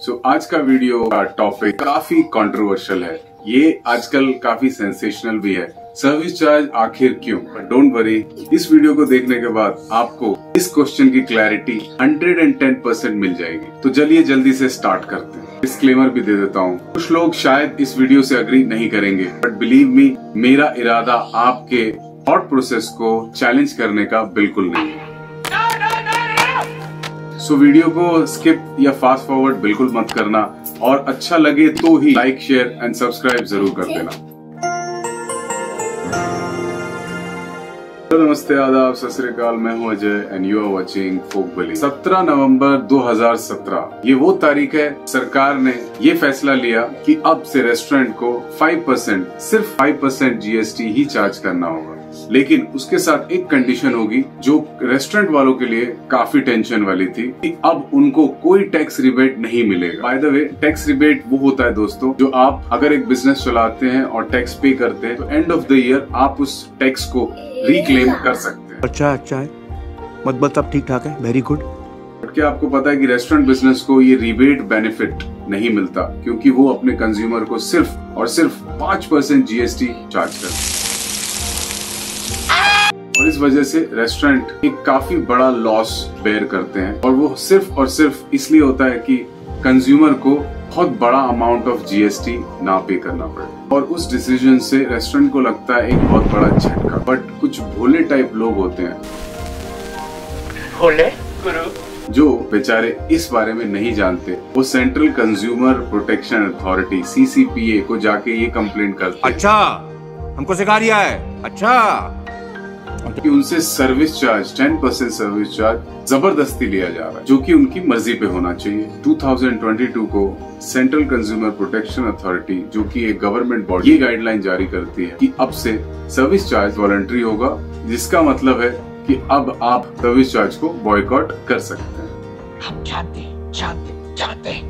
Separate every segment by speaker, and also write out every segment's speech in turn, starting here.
Speaker 1: आज का वीडियो का टॉपिक काफी कंट्रोवर्शियल है। ये आजकल काफी सेंसेशनल भी है। सर्विस चार्ज आखिर क्यों? बट डोंट वरी, इस वीडियो को देखने के बाद आपको इस क्वेश्चन की क्लैरिटी 110% मिल जाएगी। तो चलिए जल्दी से स्टार्ट करते हैं। डिस्क्लेमर भी दे देता हूँ, कुछ लोग शायद इस वीडियो से अग्री नहीं करेंगे, बट बिलीव मी, मेरा इरादा आपके थॉट प्रोसेस को चैलेंज करने का बिल्कुल नहीं है। सो वीडियो को स्किप या फास्ट फॉरवर्ड बिल्कुल मत करना, और अच्छा लगे तो ही लाइक, शेयर एंड सब्सक्राइब जरूर कर देना। नमस्ते, आदाब, सत श्री अकाल, मैं हूं Ajay and you are watching Folk Valley. 17 नवंबर 2017 ये वो तारीख है, सरकार ने ये फैसला लिया कि अब से रेस्टोरेंट को 5%, सिर्फ 5% जीएसटी ही चार्ज करना होगा। लेकिन उसके साथ एक कंडीशन होगी जो रेस्टोरेंट वालों के लिए काफी टेंशन वाली थी, कि अब उनको कोई टैक्स रिबेट नहीं मिलेगा। By the way, tax rebate वो होता है दोस्तों, जो आप अगर एक बिजनेस चलाते हैं और टैक्स पे करते हैं तो एंड ऑफ द ईयर आप उस टैक्स को रिक्लेम कर सकते हैं।
Speaker 2: अच्छा है, मतलब सब ठीक ठाक है, वेरी गुड।
Speaker 1: क्या आपको पता है कि रेस्टोरेंट बिजनेस को ये रिबेट बेनिफिट नहीं मिलता, क्योंकि वो अपने कंज्यूमर को सिर्फ और सिर्फ 5% जीएसटी चार्ज करते हैं। और इस वजह से रेस्टोरेंट एक काफी बड़ा लॉस बेयर करते हैं, और वो सिर्फ और सिर्फ इसलिए होता है कि कंज्यूमर को बहुत बड़ा अमाउंट ऑफ जीएसटी ना पे करना पड़े। और उस डिसीजन से रेस्टोरेंट को लगता है एक बहुत बड़ा झटका। बट कुछ भोले टाइप लोग होते हैं,
Speaker 3: भोले गुरु, जो
Speaker 1: बेचारे इस बारे में नहीं जानते। वो central consumer protection authority CCPA को जाके ये कंप्लेंट करते हैं।
Speaker 2: अच्छा, हमको सिखा दिया है। अच्छा,
Speaker 1: कि उनसे सर्विस चार्ज 10% सर्विस चार्ज जबरदस्ती लिया जा रहा है, जो कि उनकी मर्जी पे होना चाहिए। 2022 को सेंट्रल कंज्यूमर प्रोटेक्शन अथॉरिटी, जो कि एक गवर्नमेंट बॉडी, ये गाइडलाइन जारी करती है कि अब से सर्विस चार्ज वॉलंटरी होगा, जिसका मतलब है कि अब आप सर्विस चार्ज को बॉयकॉट कर सकते हैं।
Speaker 3: हम जानते हैं।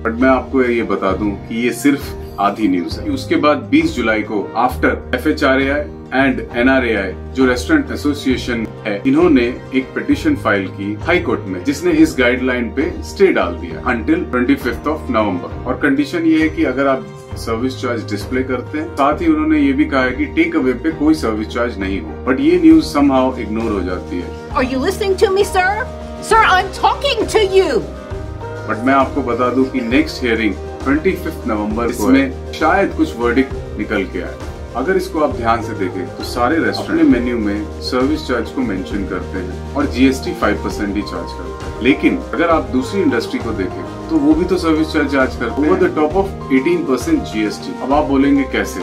Speaker 1: बट मैं आपको ये बता दूं कि ये सिर्फ आधी न्यूज है। उसके बाद 20 जुलाई को आफ्टर FHRAI एंड NRAI, जो रेस्टोरेंट एसोसिएशन है, इन्होंने एक पिटीशन फाइल की हाई कोर्ट में, जिसने इस गाइडलाइन पे स्टे डाल दिया अंटिल 25 नवंबर। और कंडीशन ये है कि अगर आप सर्विस चार्ज डिस्प्ले करते हैं, साथ ही उन्होंने ये भी कहा है कि टेक अवे पे कोई सर्विस चार्ज नहीं हो। बट ये न्यूज समहाउ इग्नोर हो जाती है।
Speaker 4: Are you listening to me, sir? Sir, I'm talking to you.
Speaker 1: But मैं आपको बता दूं कि नेक्स्ट हियरिंग 25 नवंबर को इसमें शायद कुछ वर्डिक्ट निकल के आए। अगर इसको आप ध्यान से देखें तो सारे रेस्टोरेंट मेन्यू में सर्विस चार्ज को मेंशन करते हैं और जीएसटी 5% ही चार्ज करते हैं। लेकिन अगर आप दूसरी इंडस्ट्री को देखें तो वो भी तो सर्विस चार्ज करते हैं over the top of 18% GST. अब आप बोलेंगे कैसे?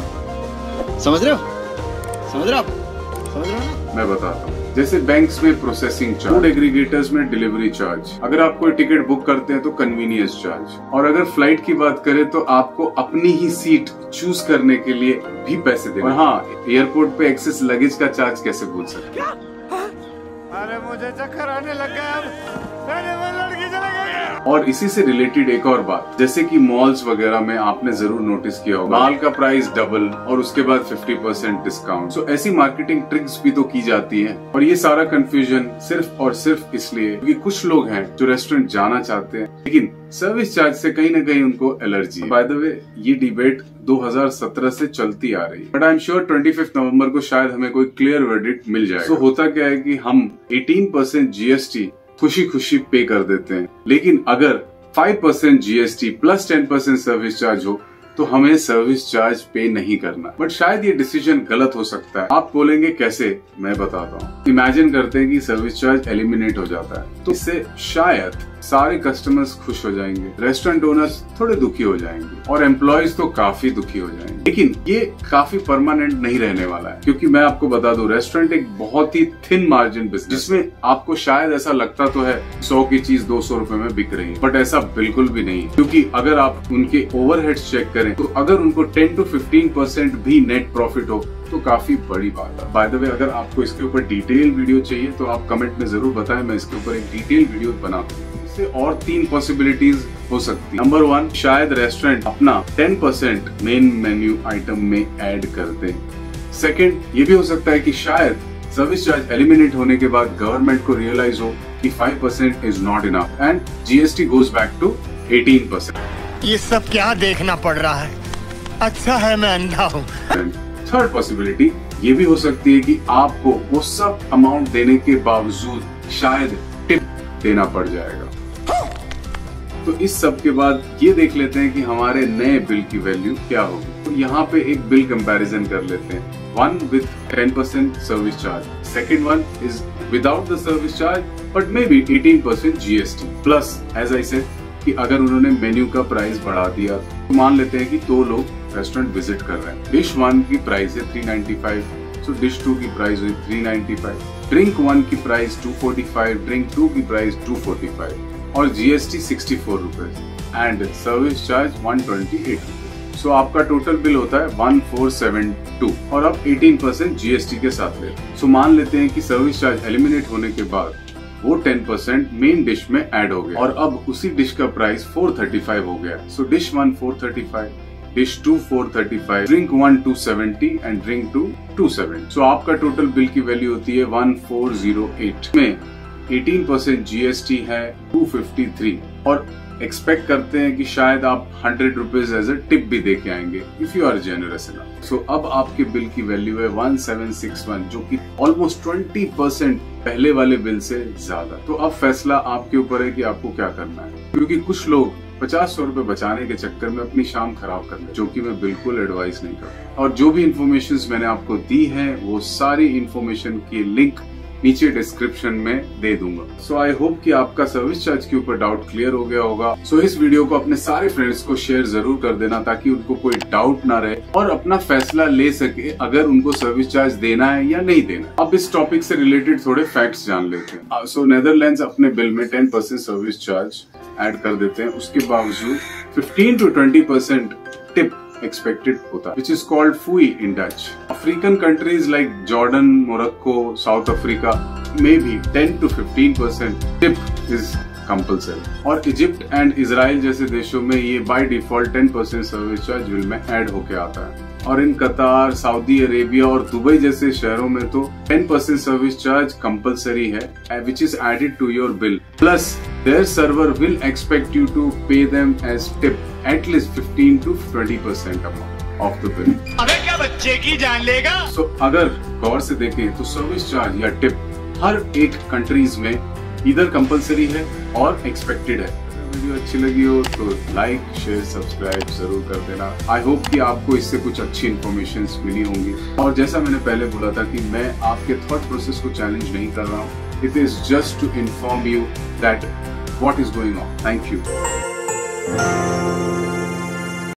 Speaker 5: समझ रहे हो?
Speaker 1: मैं बताता हूँ। जैसे बैंक्स में प्रोसेसिंग चार्ज, फूड एग्रीगेटर्स में डिलीवरी चार्ज, अगर आप कोई टिकट बुक करते हैं तो कन्वीनियंस चार्ज, और अगर फ्लाइट की बात करें तो आपको अपनी ही सीट चूज करने के लिए भी पैसे देना। और हाँ, एयरपोर्ट पे एक्सेस लगेज का चार्ज कैसे भूल सकते हैं?
Speaker 5: अरे मुझे चक्कर आने लग गया अब। लड़की चले गई।
Speaker 1: और इसी से रिलेटेड एक और बात, जैसे कि मॉल्स वगैरह में आपने जरूर नोटिस किया होगा, माल का प्राइस डबल और उसके बाद 50% डिस्काउंट। सो ऐसी मार्केटिंग ट्रिक्स भी तो की जाती है। और ये सारा कंफ्यूजन सिर्फ और सिर्फ इसलिए क्योंकि कुछ लोग हैं जो रेस्टोरेंट जाना चाहते हैं, लेकिन सर्विस चार्ज से कहीं न कहीं उनको एलर्जी है। बाय द वे, ये डिबेट 2017 से चलती आ रही है, बट आई एम श्योर 25 नवंबर को शायद हमें कोई क्लियर वर्डिक्ट मिल जाएगा। तो होता क्या है कि हम 18% जीएसटी खुशी खुशी पे कर देते हैं, लेकिन अगर 5% जीएसटी प्लस 10% सर्विस चार्ज हो तो हमें सर्विस चार्ज पे नहीं करना। बट शायद ये डिसीजन गलत हो सकता है। आप बोलेंगे कैसे? मैं बताता हूँ। इमेजिन करते हैं कि सर्विस चार्ज एलिमिनेट हो जाता है, तो इससे शायद सारे कस्टमर्स खुश हो जाएंगे, रेस्टोरेंट ओनर्स थोड़े दुखी हो जाएंगे, और एम्प्लॉयज तो काफी दुखी हो जाएंगे। लेकिन ये काफी परमानेंट नहीं रहने वाला है, क्योंकि मैं आपको बता दूं, रेस्टोरेंट एक बहुत ही थिन मार्जिन बिजनेस, जिसमें आपको शायद ऐसा लगता तो है 100 की चीज 200 रुपए में बिक रही है, बट ऐसा बिल्कुल भी नहीं। क्योंकि अगर आप उनके ओवरहेड्स चेक करें तो अगर उनको 10 to 15% भी नेट प्रॉफिट हो तो काफी बड़ी बात है। बाय द वे, अगर आपको इसके ऊपर डिटेल वीडियो चाहिए तो आप कमेंट में जरूर बताएं, मैं इसके ऊपर एक डिटेल वीडियो बना दूं। इससे और 3 पॉसिबिलिटीज हो सकती है। नंबर 1, शायद रेस्टोरेंट अपना 10% मेन मेन्यू आइटम में ऐड कर दे। सेकंड, ये भी हो सकता है कि शायद सर्विस चार्ज एलिमिनेट होने के बाद गवर्नमेंट को रियलाइज हो कि 5% is not enough and GST goes back to 18%।
Speaker 5: ये सब क्या देखना पड़ रहा है? अच्छा है मैं अंधा हूँ।
Speaker 1: थर्ड पॉसिबिलिटी ये भी हो सकती है कि आपको वो सब अमाउंट देने के बावजूद शायद टिप देना पड़ जाएगा। तो इस सब के बाद ये देख लेते हैं कि हमारे नए बिल की वैल्यू क्या होगी। तो यहाँ पे एक बिल कंपैरिजन कर लेते हैं। One with 10% service charge, second one is without the service charge but may be 18% GST plus as I said कि अगर उन्होंने मेन्यू का प्राइस बढ़ा दिया तो मान लेते हैं कि 2 लोग रेस्टोरेंट विजिट कर रहे हैं। डिश 1 की प्राइस है 395, सो डिश 2 की प्राइस हुई 395, ड्रिंक 1 की प्राइस 245, ड्रिंक 2 की प्राइस 245 और GST 64 rupees and service charge 128 rupees. So आपका टोटल बिल होता है 1472 और अब 18% GST के साथ लेते हैं। सो मान लेते हैं कि सर्विस चार्ज एलिमिनेट होने के बाद वो 10% मेन डिश में ऐड हो गया और अब उसी डिश का प्राइस 435 हो गया। So dish 1 435, dish 2 435, drink 1 270 and drink 2 270। So आपका टोटल बिल की वैल्यू होती है 1408 में 18% GST है 253 और एक्सपेक्ट करते हैं कि शायद आप 100 रुपीज एज ए टिप भी दे के आएंगे if you are generous enough. So अब आपके बिल की वैल्यू है 1761 जो कि ऑलमोस्ट 20% पहले वाले बिल से ज्यादा। तो अब फैसला आपके ऊपर है कि आपको क्या करना है, क्योंकि कुछ लोग 50-100 रुपए बचाने के चक्कर में अपनी शाम खराब कर ले, जो कि मैं बिल्कुल एडवाइस नहीं करता। और जो भी इंफॉर्मेशन मैंने आपको दी है वो सारी इंफॉर्मेशन की लिंक नीचे डिस्क्रिप्शन में दे दूंगा। सो आई होप कि आपका सर्विस चार्ज के ऊपर डाउट क्लियर हो गया होगा। सो इस वीडियो को अपने सारे फ्रेंड्स को शेयर जरूर कर देना ताकि उनको कोई डाउट ना रहे और अपना फैसला ले सके अगर उनको सर्विस चार्ज देना है या नहीं देना। अब इस टॉपिक से रिलेटेड थोड़े फैक्ट्स जान लेते हैं। सो नेदरलैंड्स अपने बिल में 10% सर्विस चार्ज ऐड कर देते हैं, उसके बावजूद 15 to 20% टिप expected होता है, which is called fui in Dutch. African countries like Jordan, Morocco, South Africa, maybe 10 to 15% tip is compulsory. और इजिप्ट एंड इजराइल जैसे देशों में ये by default 10% service charge bill में ऐड होके आता है। और इन कतार, सऊदी अरेबिया और दुबई जैसे शहरों में तो 10% सर्विस चार्ज कंपलसरी है, which is added to your bill. Plus, their server will expect you to pay them as tip at least 15 to 20% amount of the bill.
Speaker 5: अबे क्या बच्चे की जान लेगा?
Speaker 1: So, अगर गौर से देखें तो सर्विस चार्ज या टिप हर एक कंट्रीज में इधर कंपलसरी है और एक्सपेक्टेड है। वीडियो अच्छी लगी हो तो लाइक, शेयर, सब्सक्राइब जरूर कर देना। आई होप कि आपको इससे कुछ अच्छी इन्फॉर्मेशन मिली होंगी। और जैसा मैंने पहले बोला था कि मैं आपके थॉट प्रोसेस को चैलेंज नहीं कर रहा हूँ, it is just to inform you that what is going on. Thank you.